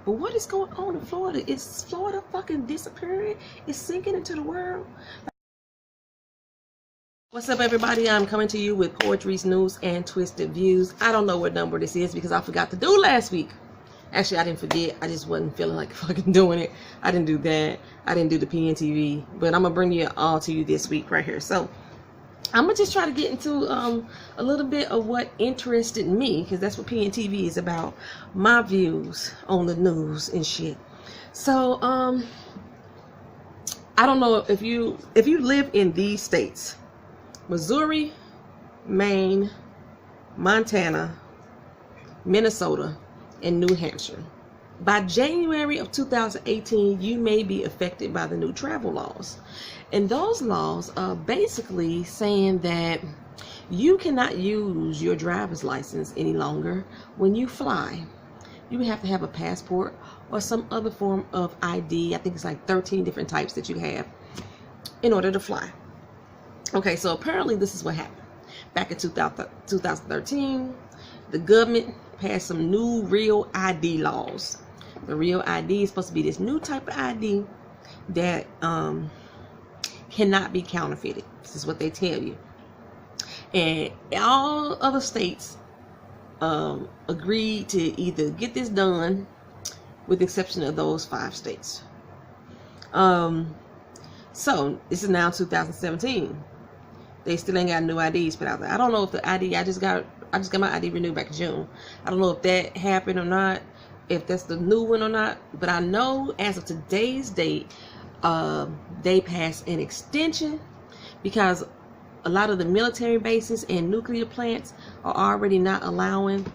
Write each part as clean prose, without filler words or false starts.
But what is going on in Florida? Is Florida fucking disappearing? It's sinking into the world? What's up, everybody? I'm coming to you with Poetry's News and Twisted Views. I don't know what number this is because I forgot to do last week. Actually, I didn't forget. I just wasn't feeling like fucking doing it. I didn't do that. I didn't do the PNTV. But I'm going to bring it all to you this week right here. So, I'm going to just try to get into a little bit of what interested me, because that's what PNTV is about. My views on the news and shit. So, I don't know if you live in these states. Missouri, Maine, Montana, Minnesota, and New Hampshire. By January of 2018, you may be affected by the new travel laws. And those laws are basically saying that you cannot use your driver's license any longer when you fly. You have to have a passport or some other form of ID. I think it's like 13 different types that you have in order to fly. Okay, so apparently this is what happened. Back in 2013, the government passed some new Real ID laws. The Real ID is supposed to be this new type of ID that cannot be counterfeited. This is what they tell you. And all other states agreed to either get this done, with the exception of those 5 states. So this is now 2017. They still ain't got new IDs put out there. I don't know if the ID I just got my ID renewed back in June. I don't know if that happened or not, if that's the new one or not. But I know as of today's date, they passed an extension because a lot of the military bases and nuclear plants are already not allowing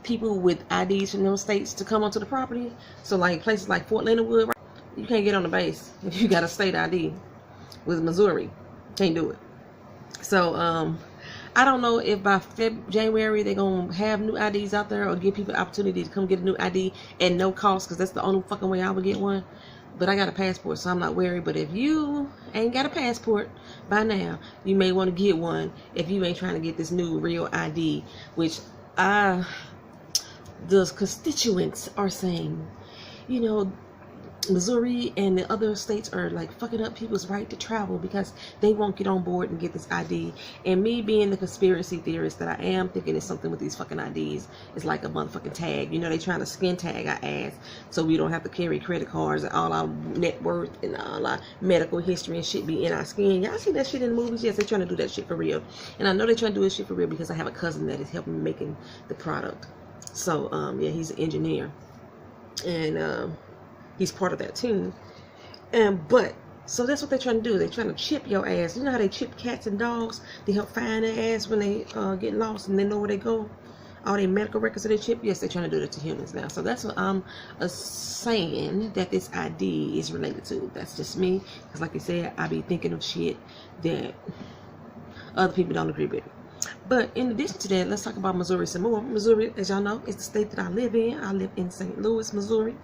people with IDs from those states to come onto the property. So like places like Fort Leonard Wood, you can't get on the base if you got a state ID. With Missouri, can't do it. So I don't know if by January they're gonna have new IDs out there or give people the opportunity to come get a new ID at no cost, because that's the only fucking way I would get one. But I got a passport, so I'm not worried. But if you ain't got a passport by now, you may want to get one if you ain't trying to get this new Real ID, which the constituents are saying, you know, Missouri and the other states are like fucking up people's right to travel because they won't get on board and get this ID. And me being the conspiracy theorist that I am, thinking it's something with these fucking IDs. It's like a motherfucking tag. You know, they trying to skin tag our ass so we don't have to carry credit cards and all our net worth and all our medical history and shit be in our skin. Y'all see that shit in the movies? Yes, they're trying to do that shit for real. And I know they're trying to do this shit for real because I have a cousin that is helping me making the product. So yeah, he's an engineer. And he's part of that team. But so that's what they're trying to do. They're trying to chip your ass. You know how they chip cats and dogs? They help find their ass when they get lost and they know where they go. All their medical records that they chip. Yes, they're trying to do that to humans now. So that's what I'm saying that this ID is related to. That's just me. Because like I said, I be thinking of shit that other people don't agree with. But in addition to that, let's talk about Missouri some more. Missouri, as y'all know, is the state that I live in. I live in St. Louis, Missouri.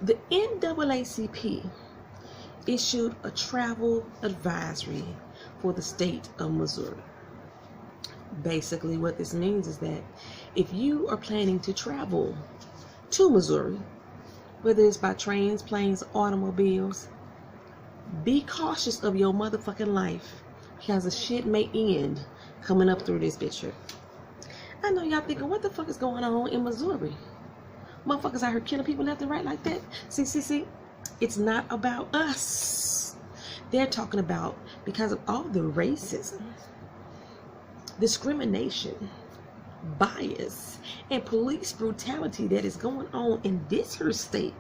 The NAACP issued a travel advisory for the state of Missouri. Basically, what this means is that if you are planning to travel to Missouri, whether it's by trains, planes, automobiles, be cautious of your motherfucking life because the shit may end coming up through this bitch here. I know y'all thinking, what the fuck is going on in Missouri? Motherfuckers out here killing people left and right like that. See. It's not about us. They're talking about because of all the racism, discrimination, bias, and police brutality that is going on in this here state.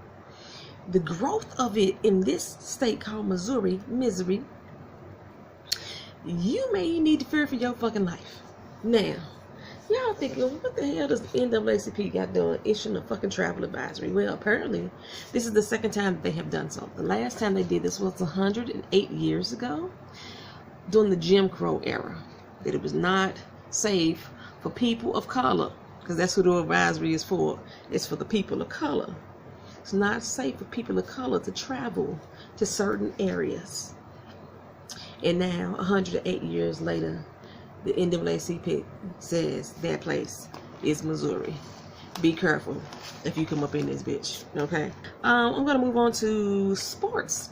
The growth of it in this state called Missouri, you may need to fear for your fucking life. Now, y'all thinking, what the hell does the NAACP got done issuing a fucking travel advisory? Well, apparently, this is the second time that they have done so. The last time they did this was 108 years ago, during the Jim Crow era, that it was not safe for people of color, because that's who the advisory is for. It's for the people of color. It's not safe for people of color to travel to certain areas. And now, 108 years later, the NAACP says that place is Missouri. Be careful if you come up in this bitch, okay? I'm gonna move on to sports.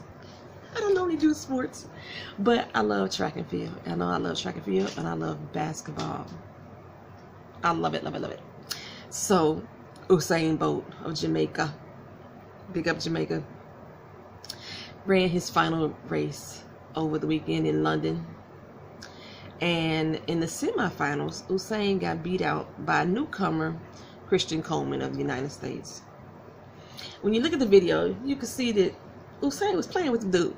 I don't normally do sports, but I love track and field. I know I love track and field, and I love basketball. I love it, love it, love it. So, Usain Bolt of Jamaica, big up Jamaica, ran his final race over the weekend in London. And in the semifinals, Usain got beat out by newcomer Christian Coleman of the United States. When you look at the video, you can see that Usain was playing with the dude.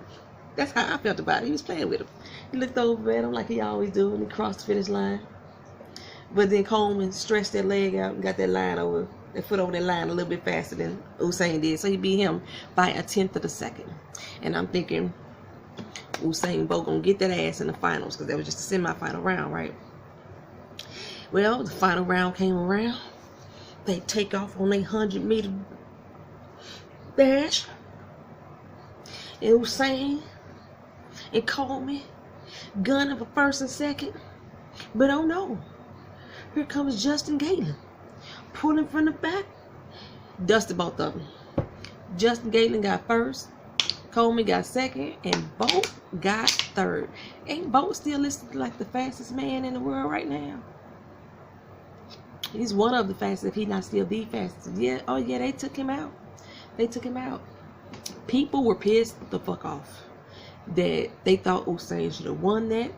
That's how I felt about it. He was playing with him. He looked over at him like he always do when he crossed the finish line. But then Coleman stretched that leg out and got that foot over that line a little bit faster than Usain did. So he beat him by 1/10 of a second. And I'm thinking Usain Bolt gonna get that ass in the finals, because that was just a semi-final round, right? Well, the final round came around. They take off on a 100-meter dash. And Usain and Coleman gunning for first and second. But oh no, here comes Justin Gatlin pulling from the back, dusted both of them. Justin Gatlin got first, Coleman got second, and Bolt got third. Ain't Bolt still listed like the fastest man in the world right now? He's one of the fastest, if he's not still the fastest. Yeah, oh yeah, they took him out. They took him out. People were pissed the fuck off that they thought Usain should have won that.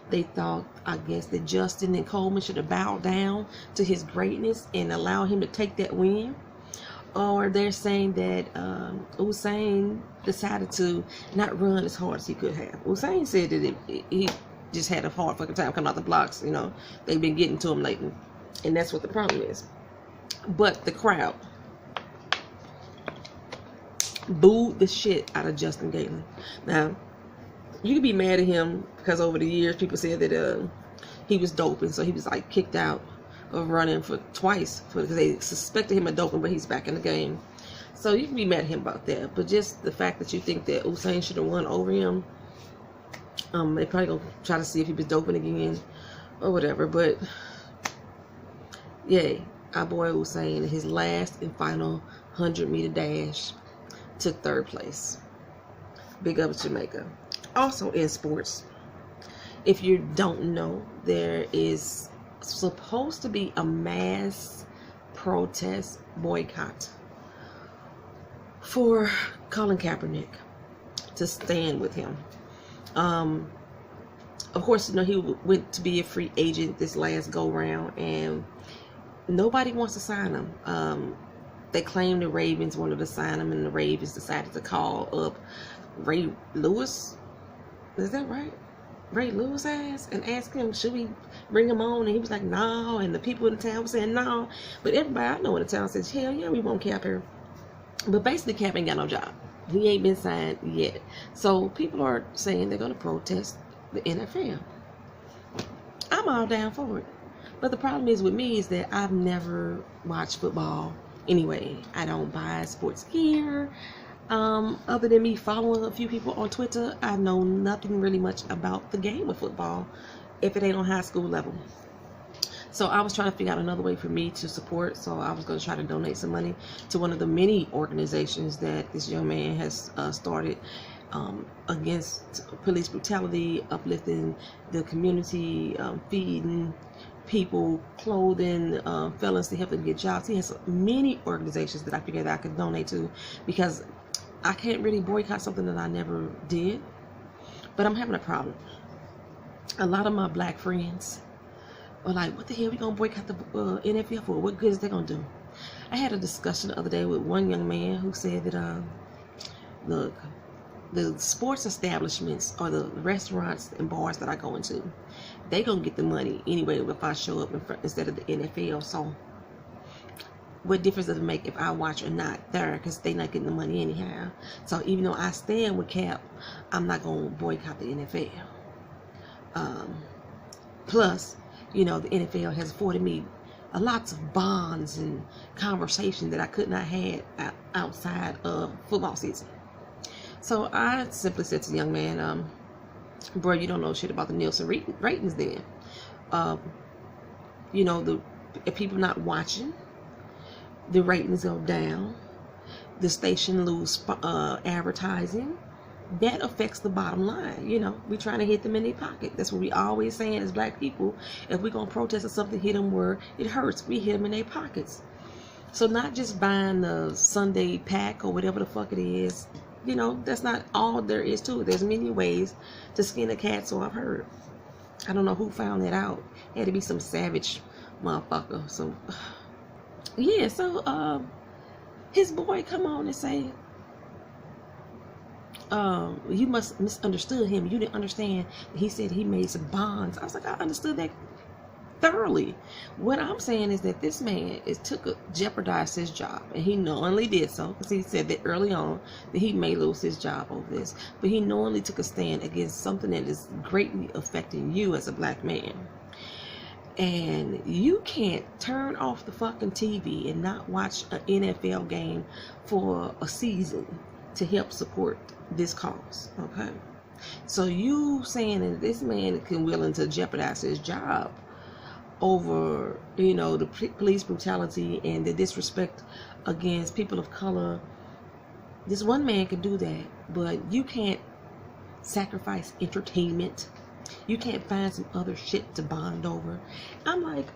They thought, I guess, that Justin and Coleman should have bowed down to his greatness and allowed him to take that win. Or they're saying that Usain decided to not run as hard as he could have. Usain said that he just had a hard fucking time coming out the blocks. You know, they've been getting to him lately. And that's what the problem is. But the crowd booed the shit out of Justin Gatlin. Now, you could be mad at him because over the years people said that he was doping, so he was like kicked out of running for twice because they suspected him of doping, but he's back in the game. So you can be mad at him about that. But just the fact that you think that Usain should have won over him, they probably gonna try to see if he was doping again or whatever. But yay, our boy Usain in his last and final 100-meter dash took third place. Big up to Jamaica. Also in sports, if you don't know, there is supposed to be a mass protest boycott for Colin Kaepernick to stand with him. Of course, you know, he went to be a free agent this last go round, and nobody wants to sign him. They claim the Ravens wanted to sign him, and the Ravens decided to call up Ray Lewis. Is that right? Ray Lewis ass, and ask him, should we bring him on? And he was like, no. And the people in the town were saying no. But everybody I know in the town says, hell yeah, we want Cap here. But basically, Cap ain't got no job. He ain't been signed yet. So people are saying they're going to protest the NFL. I'm all down for it. But the problem is with me is that I've never watched football anyway. I don't buy sports gear. Other than me following a few people on Twitter, I know nothing really much about the game of football if it ain't on high school level. So I was trying to figure out another way for me to support. So I was going to try to donate some money to one of the many organizations that this young man has started against police brutality, uplifting the community, feeding people, clothing, felons to help them get jobs. He has many organizations that I figured I could donate to, because I can't really boycott something that I never did. But I'm having a problem. A lot of my black friends are like, what the hell we gonna boycott the NFL for? What good is they gonna do? I had a discussion the other day with one young man who said that look, the sports establishments or the restaurants and bars that I go into, they gonna get the money anyway if I show up instead of the NFL. So what difference does it make if I watch or not there? Because they not getting the money anyhow. So even though I stand with Cap, I'm not gonna boycott the NFL. Plus, you know, the NFL has afforded me lots of bonds and conversation that I could not have outside of football season. So I simply said to the young man, bro, you don't know shit about the Nielsen ratings then. You know, if people not watching, the ratings go down, the station lose advertising. That affects the bottom line. You know, we trying to hit them in their pocket. That's what we always saying as black people. If we're going to protest or something, hit them where it hurts. We hit them in their pockets. So not just buying the Sunday pack or whatever the fuck it is. You know, that's not all there is to it. There's many ways to skin a cat, so I've heard. I don't know who found that out. It had to be some savage motherfucker. So, yeah, so, his boy come on and say, you must misunderstood him. You didn't understand. He said he made some bonds. I was like, I understood that thoroughly. What I'm saying is that this man jeopardized his job, and he knowingly did so, because he said that early on that he may lose his job over this, but he knowingly took a stand against something that is greatly affecting you as a black man. And you can't turn off the fucking TV and not watch an NFL game for a season to help support this cause. Okay, so you saying that this man can willing to jeopardize his job over, you know, the police brutality and the disrespect against people of color. This one man can do that, but you can't sacrifice entertainment. You can't find some other shit to bond over. I'm like,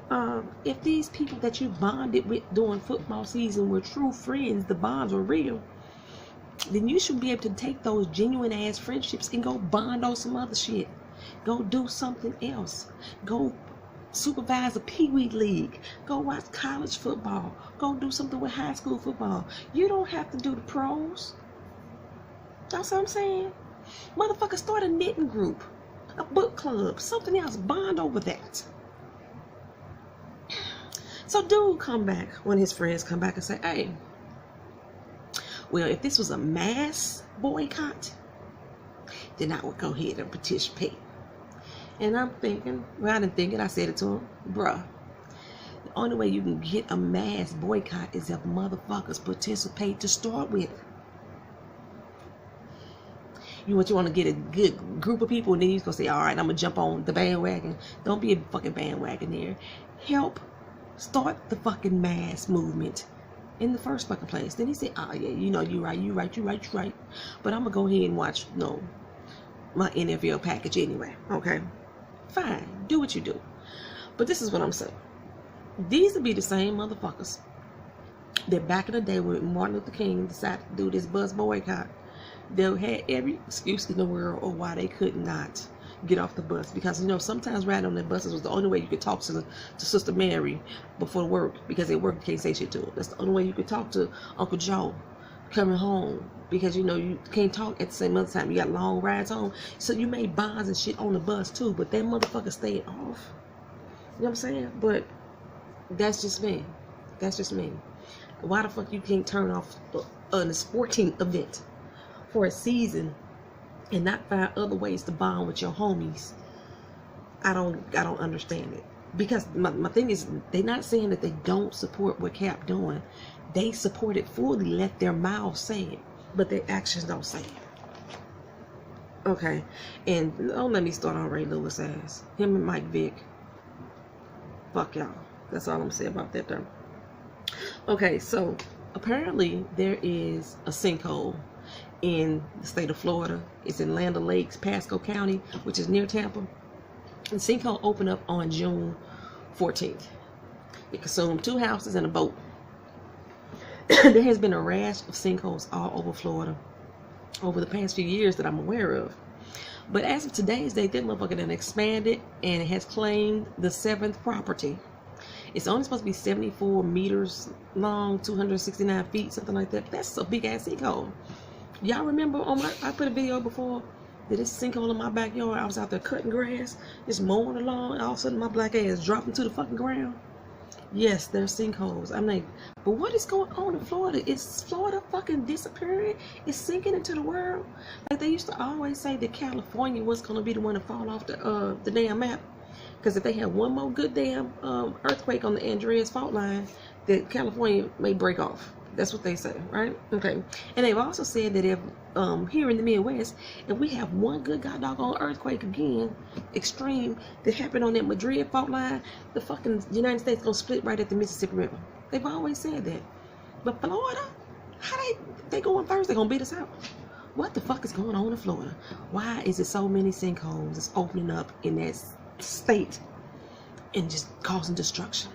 if these people that you bonded with during football season were true friends, the bonds were real, then you should be able to take those genuine ass friendships and go bond on some other shit. Go do something else. Go supervise a pee-wee league. Go watch college football. Go do something with high school football. You don't have to do the pros. That's what I'm saying. Motherfucker, start a knitting group, a book club, something else. Bond over that. So dude come back, one of his friends come back and say, hey, well, if this was a mass boycott, then I would go ahead and participate. And I'm thinking, I said it to him, bruh, the only way you can get a mass boycott is if motherfuckers participate to start with. You want to get a good group of people, and then you're going to say, all right, I'm going to jump on the bandwagon. Don't be a fucking bandwagon there. Help start the fucking mass movement in the first fucking place. Then he said, oh yeah, you know, you're right. But I'm gonna go ahead and watch, my NFL package anyway. Okay, fine, do what you do. But this is what I'm saying. These would be the same motherfuckers that back in the day when Martin Luther King decided to do this bus boycott, they had every excuse in the world of why they could not get off the bus, because sometimes riding on the buses was the only way you could talk to Sister Mary before work, because at work you can't say shit to her. That's the only way you could talk to Uncle Joe coming home, because you can't talk at the same other time. You got long rides home, so you made bonds and shit on the bus too, but that motherfucker stayed off. You know what I'm saying? But that's just me. Why the fuck you can't turn off a sporting event for a season and not find other ways to bond with your homies? I don't understand it. Because my thing is, they're not saying that they don't support what Cap doing. They support it fully, let their mouths say it, but their actions don't say it. Okay, and don't let me start on Ray Lewis ass. Him and Mike Vick. Fuck y'all. That's all I'm saying about that though. Okay, so apparently there is a sinkhole in the state of Florida. It's in Land O'Lakes, Pasco County, which is near Tampa. The sinkhole opened up on June 14th. It consumed 2 houses and a boat. There has been a rash of sinkholes all over Florida over the past few years that I'm aware of. But as of today's date, that motherfucker done expanded and it has claimed the 7th property. It's only supposed to be 74 meters long, 269 feet, something like that. That's a big ass sinkhole. Y'all remember I put a video before that this sinkhole in my backyard. I was out there cutting grass, just mowing along, all of a sudden my black ass dropped into the fucking ground. Yes, there's sinkholes. I'm like, but what is going on in Florida? Is Florida fucking disappearing? It's sinking into the world? Like they used to always say that California was going to be the one to fall off the damn map. Because if they had one more good damn earthquake on the Andreas fault line, that California may break off. That's what they say, right? Okay. And they've also said that if here in the Midwest, if we have one good doggone earthquake again, extreme, that happened on that Madrid fault line, the fucking United States gonna split right at the Mississippi River. They've always said that. But Florida, how they going first? They gonna beat us out. What the fuck is going on in Florida? Why is it so many sinkholes that's opening up in that state and just causing destruction?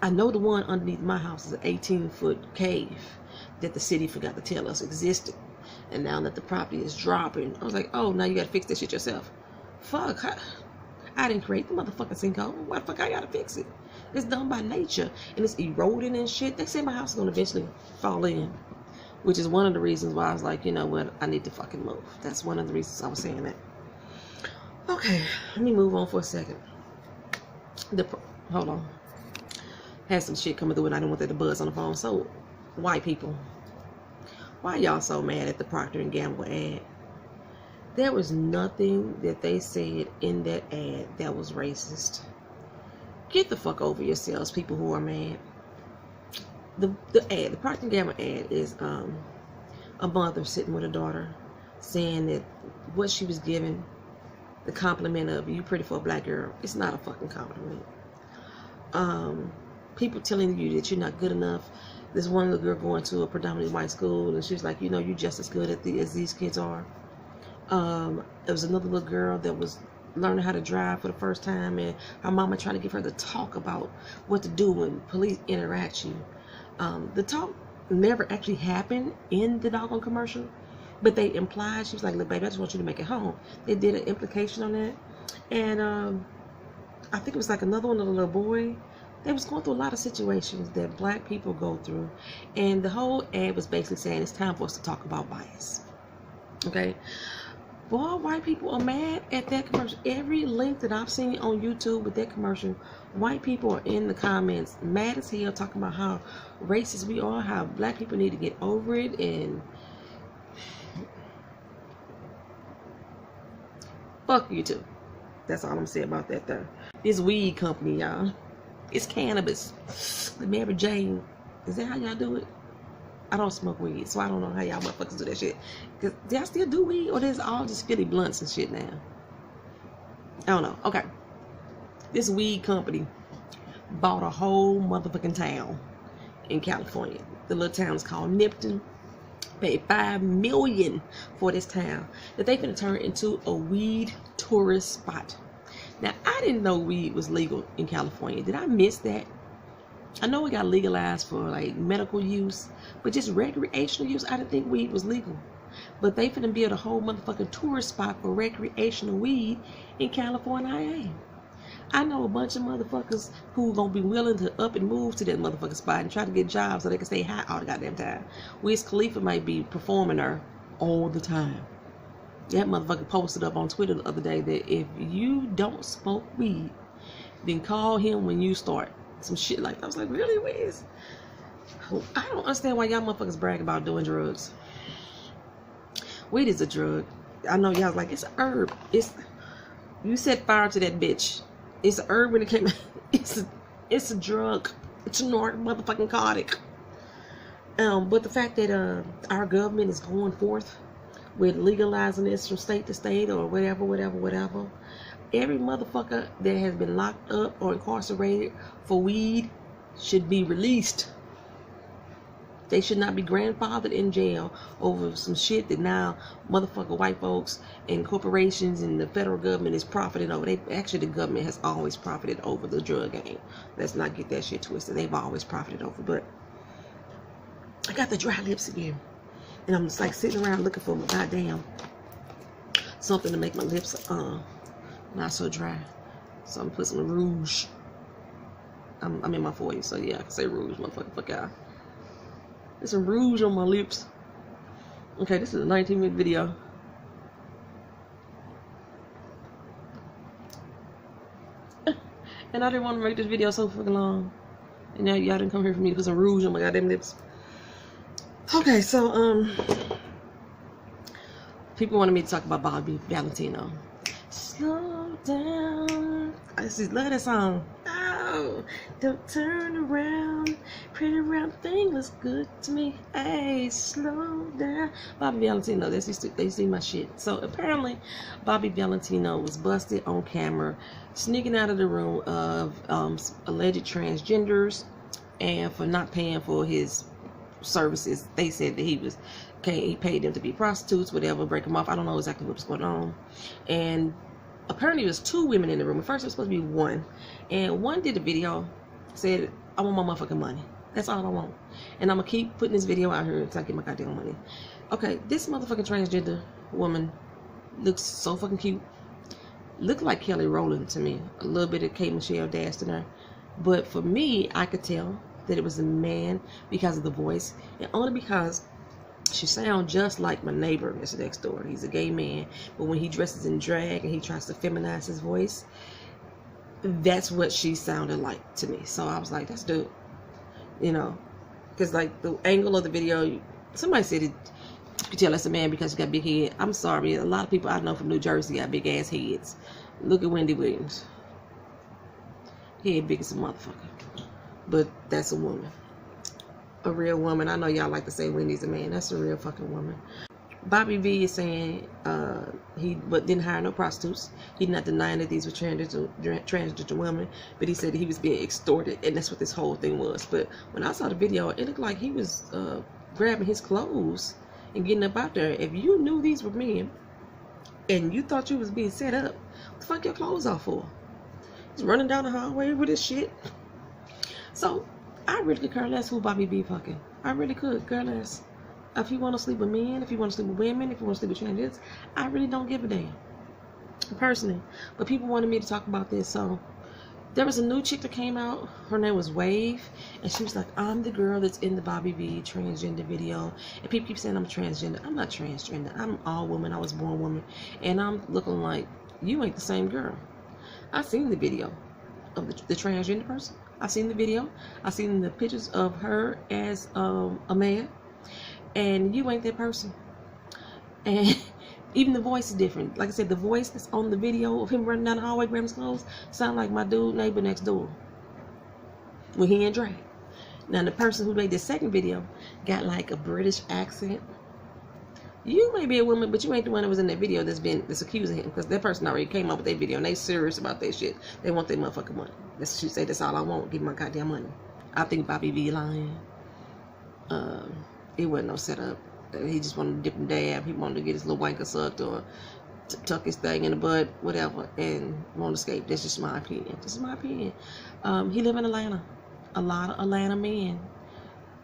I know the one underneath my house is an 18-foot cave that the city forgot to tell us existed. And now that the property is dropping, I was like, oh, now you gotta fix that shit yourself. Fuck, I didn't create the motherfucking sinkhole. Why the fuck I gotta fix it? It's done by nature and it's eroding and shit. They say my house is gonna eventually fall in, which is one of the reasons why I was like, you know what, I need to fucking move. That's one of the reasons I was saying that. Okay, let me move on for a second. Hold on. Had some shit coming through and I didn't want that to buzz on the phone. So, white people, why y'all so mad at the Procter & Gamble ad? There was nothing that they said in that ad that was racist. Get the fuck over yourselves, people who are mad. The Procter & Gamble ad is a mother sitting with a daughter saying that what she was given, the compliment of you pretty for a black girl, it's not a fucking compliment. People telling you that you're not good enough. There's one little girl going to a predominantly white school and she's like, you know, you're just as good as these kids are. There was another little girl that was learning how to drive for the first time and her mama trying to get her to talk about what to do when police interact you. The talk never actually happened in the doggone commercial, but they implied, she was like, look baby, I just want you to make it home. They did an implication on that. And I think it was like another one of the little boy. They was going through a lot of situations that black people go through. And the whole ad was basically saying it's time for us to talk about bias. Okay? Boy, white people are mad at that commercial. Every link that I've seen on YouTube with that commercial, white people are in the comments mad as hell talking about how racist we are, how black people need to get over it, and fuck you too. That's all I'm saying about that there. This weed company, y'all. It's cannabis. The Mary Jane. Is that how y'all do it? I don't smoke weed, so I don't know how y'all motherfuckers do that shit. Cause do y'all still do weed, or there's all just Philly blunts and shit now? I don't know. Okay. This weed company bought a whole motherfucking town in California. The little town is called Nipton. Paid $5 million for this town that they finna turn into a weed tourist spot. Now, I didn't know weed was legal in California. Did I miss that? I know it got legalized for like medical use, but just recreational use, I didn't think weed was legal. But they finna build a whole motherfucking tourist spot for recreational weed in California. I know a bunch of motherfuckers who gonna be willing to up and move to that motherfucking spot and try to get jobs so they can stay high all the goddamn time. Wiz Khalifa might be performing there all the time. That motherfucker posted up on Twitter the other day that if you don't smoke weed, then call him when you start. Some shit like that. I was like, really, Wiz? I don't understand why y'all motherfuckers brag about doing drugs. Weed is a drug. I know y'all like, it's a herb. You set fire to that bitch. It's a herb when it came. It's a drug. It's a motherfucking narcotic. But the fact that our government is going forth with legalizing this from state to state or whatever, every motherfucker that has been locked up or incarcerated for weed should be released. They should not be grandfathered in jail over some shit that now motherfucker white folks and corporations and the federal government is profiting over. Actually, the government has always profited over the drug game. Let's not get that shit twisted. They've always profited over. But I got the dry lips again. And I'm just like sitting around looking for my goddamn something to make my lips not so dry. So I'm gonna put some rouge. I'm in my 40s, so yeah, I can say rouge, motherfucker, fuck out. There's some rouge on my lips. Okay, this is a 19-minute video. And I didn't want to make this video so fucking long. And now y'all didn't come here for me to put some rouge on my goddamn lips. Okay, so people wanted me to talk about Bobby Valentino. Slow down. I just love that song. Oh. Oh, don't turn around. Pretty round thing looks good to me. Hey, slow down. Bobby Valentino, they see my shit. So apparently, Bobby Valentino was busted on camera sneaking out of the room of alleged transgenders, and for not paying for his services. They said that he paid them to be prostitutes, whatever, break them off. I don't know exactly what was going on. And apparently there's 2 women in the room. At first it was supposed to be 1, and one did a video, said, I want my motherfucking money. That's all I want, and I'm gonna keep putting this video out here until I get my goddamn money. Okay, this motherfucking transgender woman looks so fucking cute. Looked like Kelly Rowland to me, a little bit of K. Michelle Dash in her, but for me, I could tell that it was a man because of the voice, and only because she sounds just like my neighbor that's next door. He's a gay man, but when he dresses in drag and he tries to feminize his voice, that's what she sounded like to me. So I was like, that's dope, you know, because like the angle of the video, somebody said it, you can tell that's a man because he got big head. I'm sorry, a lot of people I know from New Jersey got big ass heads. Look at Wendy Williams, head big as a motherfucker, but that's a woman. A real woman. I know y'all like to say Wendy's a man. That's a real fucking woman. Bobby V is saying he didn't hire no prostitutes. He's not denying that these were transgender women, but he said that he was being extorted, and that's what this whole thing was. But when I saw the video, it looked like he was grabbing his clothes and getting up out there. If you knew these were men and you thought you was being set up, what the fuck your clothes off for? He's running down the hallway with his shit. So I really could care less who Bobby B fucking. I really could care less. If you want to sleep with men, if you want to sleep with women, if you want to sleep with transgenders, I really don't give a damn, personally. But people wanted me to talk about this, so there was a new chick that came out. Her name was Wave, and she was like, I'm the girl that's in the Bobby B transgender video. And people keep saying I'm transgender. I'm not transgender. I'm all woman. I was born woman, and I'm looking like you ain't the same girl. I seen the video of the transgender person. I seen the video. I seen the pictures of her as a man, and you ain't that person. And even the voice is different. Like I said, the voice that's on the video of him running down the hallway grabbing his clothes sound like my dude neighbor next door when he in drag. Now the person who made the second video got like a British accent. You may be a woman, but you ain't the one that was in that video that's accusing him, because that person already came up with that video and they serious about that shit. They want their motherfucking money. She said, that's all I want. Give me my goddamn money. I think Bobby V lying. It wasn't no setup. He just wanted to dip and dab. He wanted to get his little wanker sucked or tuck his thing in the butt, whatever, and won't escape. That's just my opinion. This is my opinion. He live in Atlanta. A lot of Atlanta men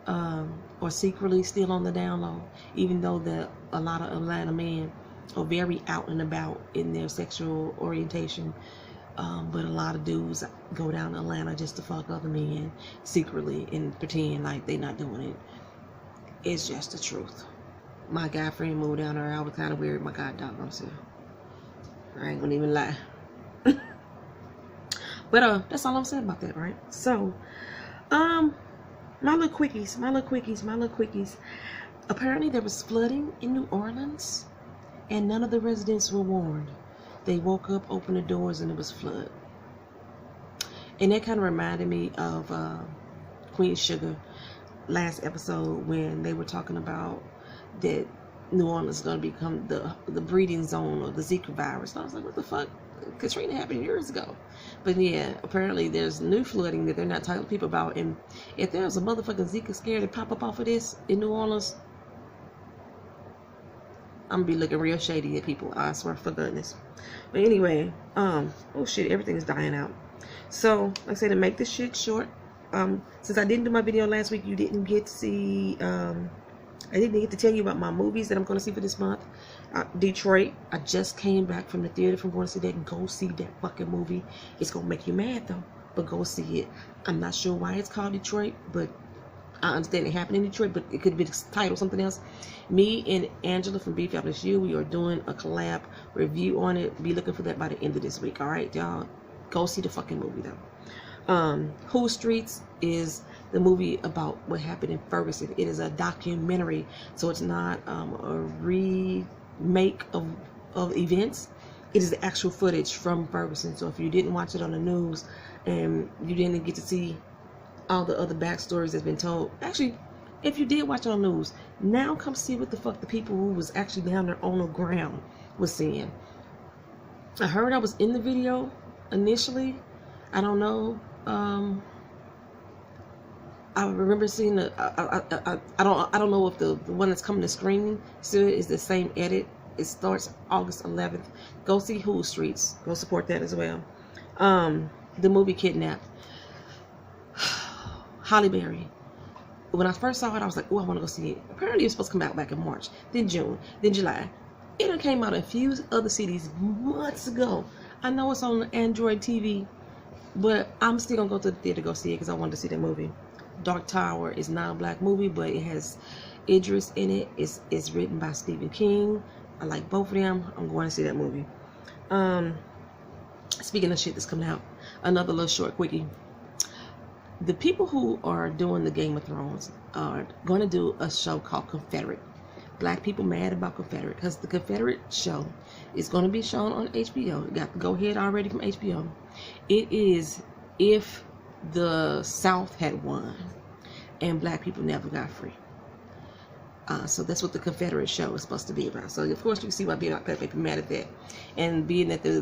are secretly still on the down low, even though a lot of Atlanta men are very out and about in their sexual orientation. But a lot of dudes go down to Atlanta just to fuck other men secretly and pretend like they not doing it. It's just the truth. My guy friend moved down there. I was kind of weird. My god dog myself. I ain't gonna even lie. But that's all I'm saying about that, right? So, my little quickies. Apparently there was flooding in New Orleans, and none of the residents were warned. They woke up, opened the doors, and it was flood. And that kind of reminded me of Queen Sugar last episode when they were talking about that New Orleans is going to become the breeding zone of the Zika virus. And I was like, what the fuck? Katrina happened years ago. But yeah, apparently there's new flooding that they're not telling people about. And if there's a motherfucking Zika scare to pop up off of this in New Orleans, I'm gonna be looking real shady at people, I swear for goodness. But anyway, oh shit, everything's dying out. So, like I said, to make this shit short, since I didn't do my video last week, you didn't get to see, I didn't get to tell you about my movies that I'm going to see for this month. Detroit, I just came back from the theater from going to see that. Go see that fucking movie. It's going to make you mad though, but go see it. I'm not sure why it's called Detroit, but I understand it happened in Detroit, but it could be titled something else. Me and Angela from Be Fabulous You, we are doing a collab review on it. Be looking for that by the end of this week. All right, y'all, go see the fucking movie though. Who Streets is the movie about what happened in Ferguson. It is a documentary, so it's not a remake of events. It is the actual footage from Ferguson. So if you didn't watch it on the news and you didn't get to see all the other backstories that's been told, actually, if you did watch it on the news, now come see what the fuck the people who was actually down there on the ground was saying. I heard I was in the video initially. I don't know. I remember seeing the. I don't know if the one that's coming to screen still is the same edit. It starts August 11th. Go see Who Streets. Go support that as well. The movie Kidnapped. Halle Berry. When I first saw it, I was like, oh, I want to go see it. Apparently, it was supposed to come out back in March, then June, then July. It done came out in a few other cities months ago. I know it's on Android TV, but I'm still going to go to the theater to go see it because I wanted to see that movie. Dark Tower is not a black movie, but it has Idris in it. It's written by Stephen King. I like both of them. I'm going to see that movie. Speaking of shit that's coming out, another little short quickie. The people who are doing the Game of Thrones are going to do a show called Confederate. Black people mad about Confederate because the Confederate show is going to be shown on HBO. You got the go-ahead already from HBO. It is if the South had won and black people never got free. So that's what the Confederate show is supposed to be about. So of course you can see why black people mad at that. And being that the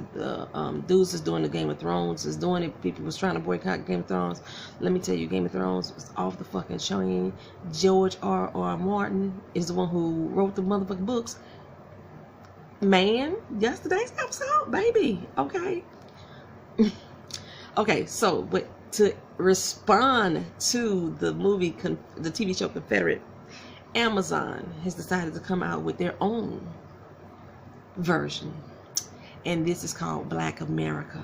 dudes is doing the Game of Thrones is doing it, people was trying to boycott Game of Thrones. Let me tell you, Game of Thrones was off the fucking chain. George R.R. Martin is the one who wrote the motherfucking books. Man, yesterday's episode, baby. Okay. Okay, so but to respond to the movie, the TV show Confederate, Amazon has decided to come out with their own version, and this is called Black America.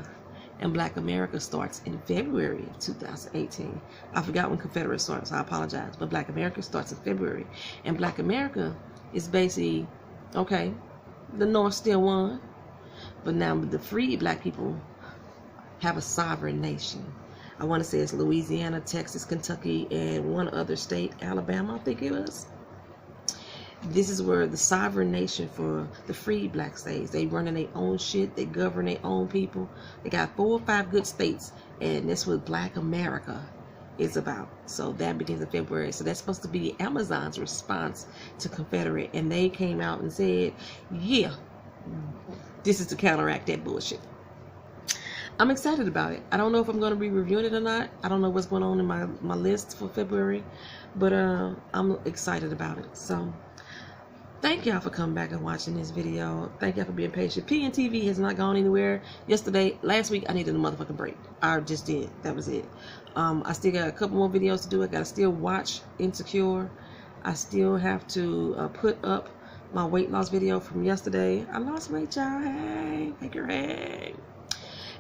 And Black America starts in February of 2018. I forgot when Confederate starts, so I apologize, but Black America starts in February. And Black America is basically, okay, the North still won, but now the free black people have a sovereign nation. I want to say it's Louisiana, Texas, Kentucky, and one other state, Alabama, I think it was. This is where the sovereign nation for the free black states. They running their own shit. They govern their own people. They got 4 or 5 good states, and that's what Black America is about. So that begins in February. So that's supposed to be Amazon's response to Confederate, and they came out and said, yeah, this is to counteract that bullshit. I'm excited about it. I don't know if I'm going to be reviewing it or not. I don't know what's going on in my list for February, but I'm excited about it. So thank y'all for coming back and watching this video. Thank y'all for being patient. PNTV has not gone anywhere. Last week, I needed a motherfucking break. I just did. That was it. I still got a couple more videos to do. I got to still watch Insecure. I still have to put up my weight loss video from yesterday. I lost weight, y'all. Hey, make your hey.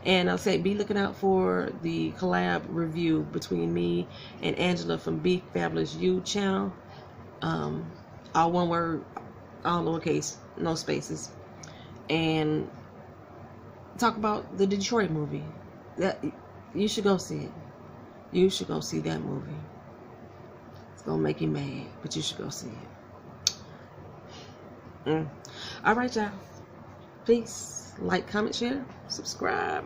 And I'll say, be looking out for the collab review between me and Angela from Be Fabulous You channel. All one word, all lowercase, no spaces. And talk about the Detroit movie. That you should go see it. You should go see that movie. It's gonna make you mad, but you should go see it. All right, y'all. Peace. Like, comment, share, subscribe.